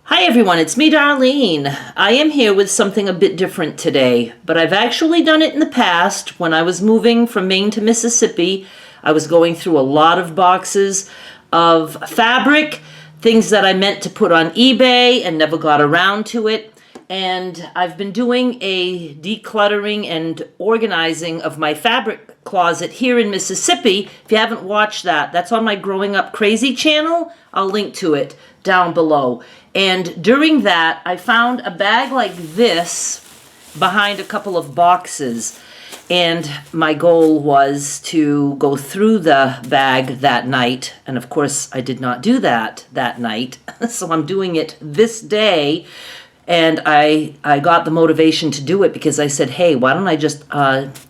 Hi everyone, it's me Darlene. I am here with something a bit different today, but I've actually done it in the past. When I was moving from Maine to Mississippi, I was going through a lot of boxes of fabric, things that I meant to put on eBay and never got around to it. And I've been doing a decluttering and organizing of my fabric closet here in Mississippi. If you haven't watched that, that's on my Growing Up Crazy channel. I'll link to it down below. And during that, I found a bag like this behind a couple of boxes. And my goal was to go through the bag that night. And of course, I did not do that night. So I'm doing it this day. And I got the motivation to do it because I said, hey, why don't I just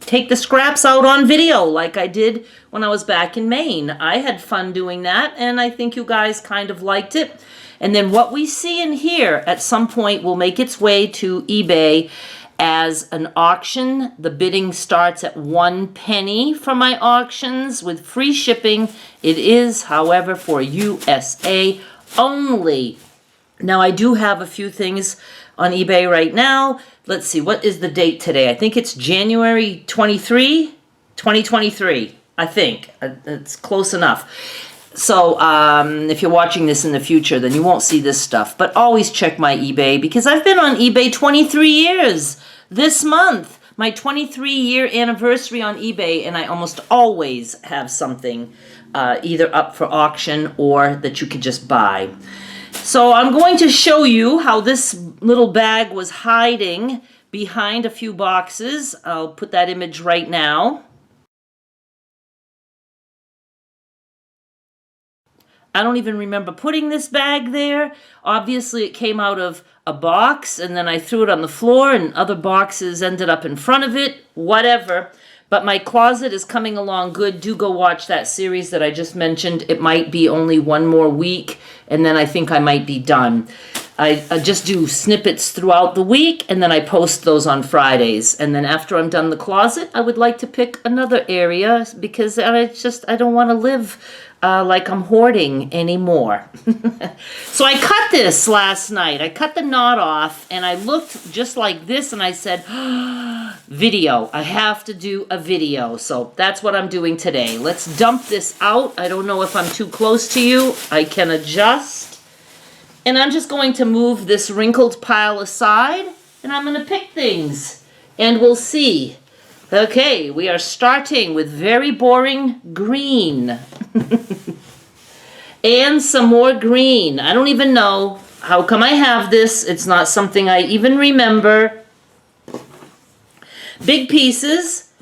take the scraps out on video like I did when I was back in Maine. I had fun doing that, and I think you guys kind of liked it. And then what we see in here at some point will make its way to eBay as an auction. The bidding starts at 1 penny for my auctions with free shipping. It is, however, for USA only. Now, I do have a few things on eBay right now. Let's see, what is the date today? I think it's January 23, 2023, I think. It's close enough. So if you're watching this in the future, then you won't see this stuff. But always check my eBay because I've been on eBay 23 years this month. My 23-year anniversary on eBay, and I almost always have something either up for auction or that you could just buy. So I'm going to show you how this little bag was hiding behind a few boxes. I'll put that image right now. I don't even remember putting this bag there. Obviously, it came out of a box, and then I threw it on the floor, and other boxes ended up in front of it, whatever. But my closet is coming along good. Do go watch that series that I just mentioned. It might be only one more week, and then I think I might be done. I just do snippets throughout the week, and then I post those on Fridays. And then after I'm done the closet, I would like to pick another area because I don't want to live like I'm hoarding anymore. So I cut this last night. I cut the knot off, and I looked just like this, and I said, video. I have to do a video. So that's what I'm doing today. Let's dump this out. I don't know if I'm too close to you. I can adjust. And I'm just going to move this wrinkled pile aside, and I'm going to pick things, and we'll see. Okay, we are starting with very boring green. And some more green. I don't even know how come I have this. It's not something I even remember. Big pieces.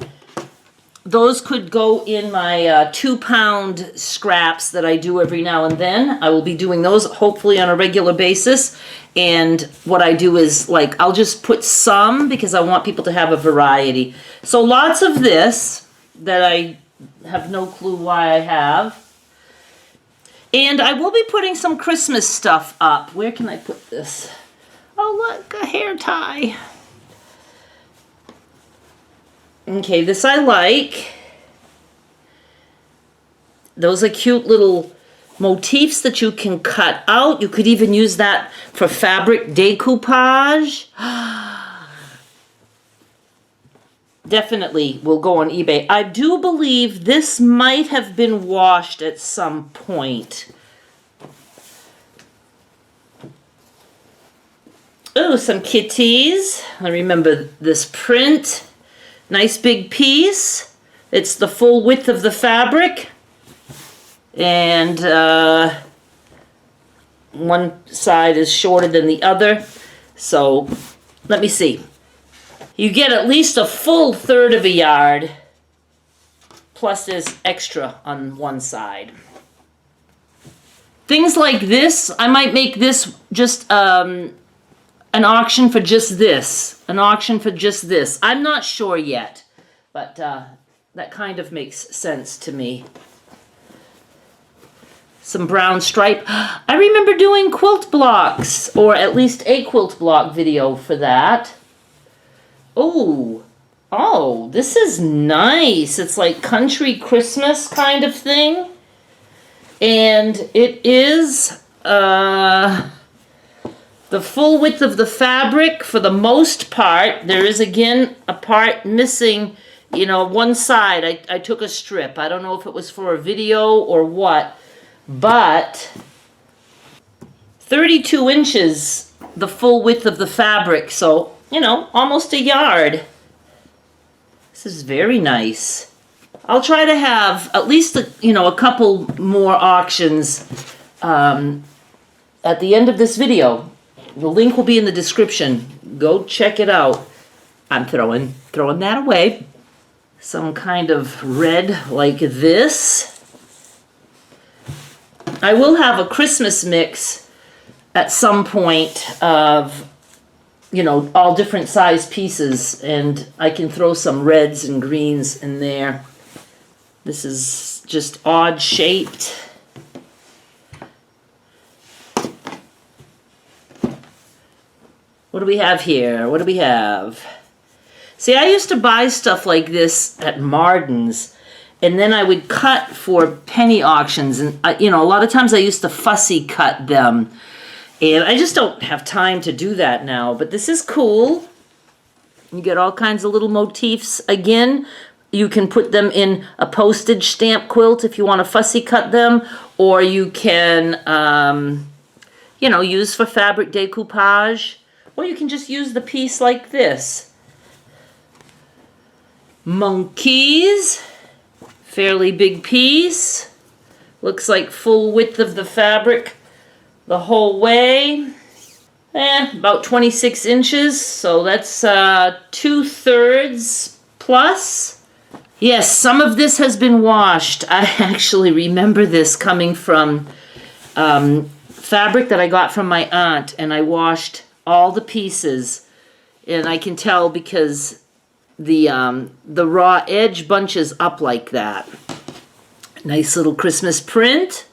Those could go in my 2-pound scraps that I do every now and then. I will be doing those hopefully on a regular basis. And what I do is, like, I'll just put some because I want people to have a variety. So lots of this that I have no clue why I have. And I will be putting some Christmas stuff up. Where can I put this? Oh, look, a hair tie. Okay, this I like. Those are cute little motifs that you can cut out. You could even use that for fabric decoupage. Definitely will go on eBay. I do believe this might have been washed at some point. Oh, some kitties. I remember this print. Nice big piece. It's the full width of the fabric. And one side is shorter than the other. So let me see. You get at least a full third of a yard. Plus there's extra on one side. Things like this, I might make this just an auction for just this. An auction for just this. I'm not sure yet, but that kind of makes sense to me. Some brown stripe. I remember doing quilt blocks, or at least a quilt block video for that. Oh, this is nice. It's like country Christmas kind of thing. And it is the full width of the fabric for the most part. There is again a part missing, you know, one side. I took a strip. I don't know if it was for a video or what, but 32 inches, the full width of the fabric. So, you know, almost a yard. This is very nice. I'll try to have at least, a couple more auctions at the end of this video. The link will be in the description. Go check it out. I'm throwing that away. Some kind of red like this. I will have a Christmas mix at some point of, all different size pieces, and I can throw some reds and greens in there. This is just odd shaped. What do we have here? What do we have? See, I used to buy stuff like this at Marden's, and then I would cut for penny auctions. And, a lot of times I used to fussy cut them. And I just don't have time to do that now. But this is cool. You get all kinds of little motifs. Again, you can put them in a postage stamp quilt if you want to fussy cut them. Or you can, use for fabric decoupage. Or you can just use the piece like this. Monkeys. Fairly big piece. Looks like full width of the fabric the whole way. About 26 inches. So that's 2/3 plus. Yes, some of this has been washed. I actually remember this coming from fabric that I got from my aunt, and I washed all the pieces, and I can tell because the raw edge bunches up like that. Nice little Christmas print.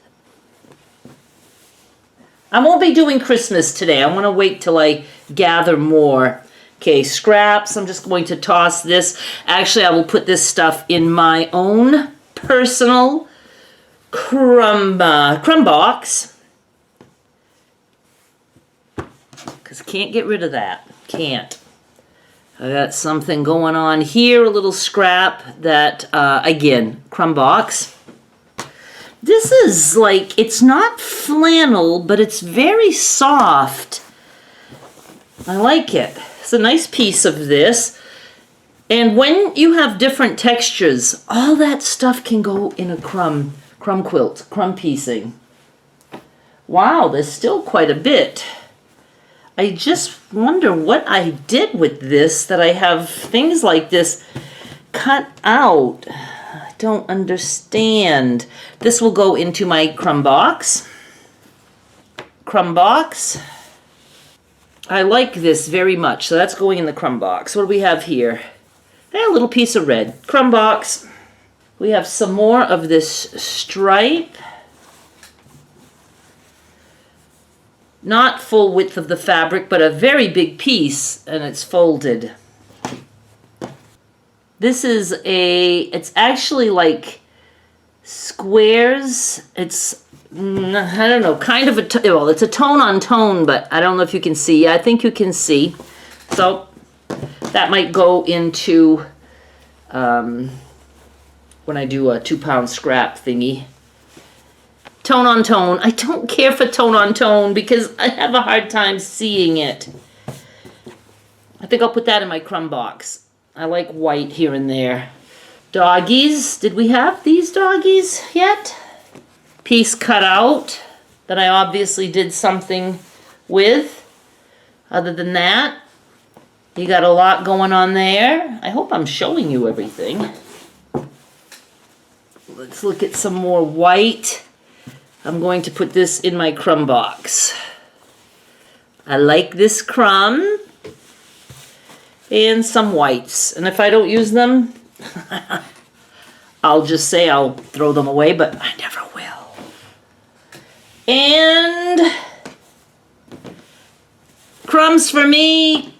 I won't be doing Christmas today. I want to wait till I gather more. Okay, scraps. I'm just going to toss this. Actually, I will put this stuff in my own personal crumb box. Because I can't get rid of that. Can't. I got something going on here, a little scrap that, again, crumb box. This is like, it's not flannel, but it's very soft. I like it. It's a nice piece of this. And when you have different textures, all that stuff can go in a crumb quilt, crumb piecing. Wow, there's still quite a bit. I just wonder what I did with this, that I have things like this cut out. I don't understand. This will go into my crumb box. Crumb box. I like this very much, so that's going in the crumb box. What do we have here? A little piece of red. Crumb box. We have some more of this stripe. Not full width of the fabric, but a very big piece, and it's folded. This is it's actually like squares. It's, I don't know, kind of well, it's a tone on tone, but I don't know if you can see. I think you can see. So that might go into when I do a 2-pound scrap thingy. Tone on tone. I don't care for tone on tone because I have a hard time seeing it. I think I'll put that in my crumb box. I like white here and there. Doggies. Did we have these doggies yet? Piece cut out that I obviously did something with. Other than that, you got a lot going on there. I hope I'm showing you everything. Let's look at some more white. I'm going to put this in my crumb box. I like this crumb. And some whites. And if I don't use them, I'll just say I'll throw them away, but I never will. And crumbs for me.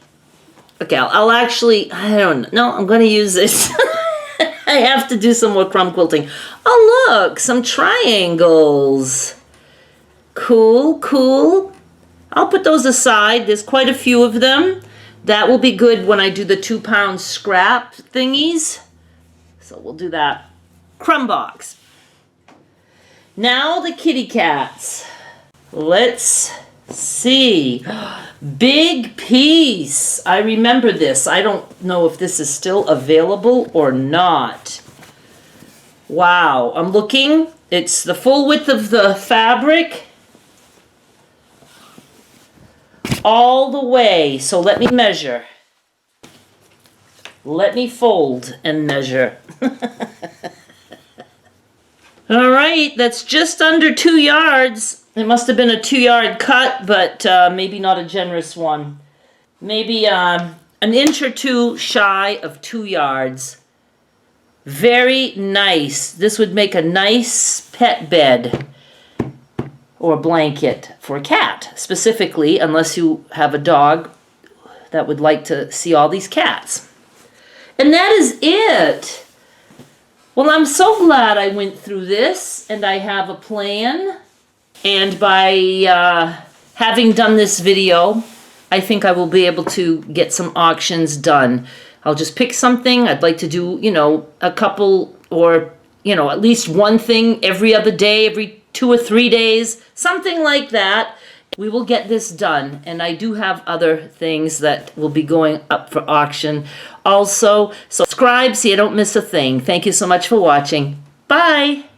Okay, I'll actually, I don't know, I'm going to use this. I have to do some more crumb quilting. Oh, look, some triangles. Cool, cool. I'll put those aside. There's quite a few of them. That will be good when I do the 2-pound scrap thingies. So we'll do that. Crumb box. Now the kitty cats. Let's see. Big piece. I remember this. I don't know if this is still available or not. Wow. I'm looking. It's the full width of the fabric. All the way. So let me measure. Let me fold and measure. All right, that's just under 2 yards. It must have been a 2-yard cut, but maybe not a generous one. Maybe an inch or two shy of 2 yards. Very nice. This would make a nice pet bed or blanket for a cat, specifically, unless you have a dog that would like to see all these cats. And that is it. Well, I'm so glad I went through this and I have a plan. And by having done this video, I think I will be able to get some auctions done. I'll just pick something. I'd like to do, a couple or, at least one thing every other day, every 2 or 3 days, something like that. We will get this done, and I do have other things that will be going up for auction also. So subscribe so you don't miss a thing. Thank you so much for watching. Bye!